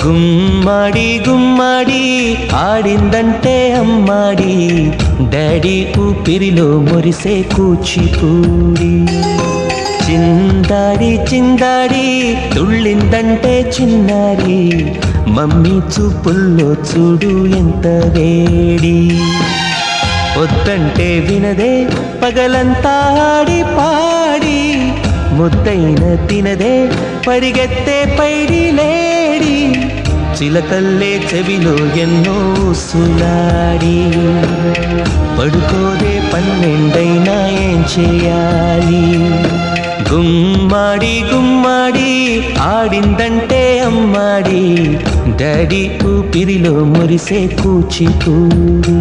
గుమ్మాడి గుమ్మాడి ఆడిందంటే అమ్మాడి, డాడీ ఊపిరిలో మురిసే కూచిపూడి. చిందాడి చిందాడి తుళ్ళిందంటే చిన్నారి, మమ్మీ చూపుల్లో చూడు ఎంత వేడి. వద్దంటే వినదే పగలంతా ఆడి పాడి, ముద్దైన తినదే పరిగెత్తే పైడి లేడి. చిలకల్లే చెవిలో ఎన్నో సులాడి, పడుకోదే పన్నెండైనా ఏం చేయాలి. గుమ్మాడి గుమ్మాడి ఆడిందంటే అమ్మాడి, డాడీ ఊపిరిలో మురిసే కూచిపూడి.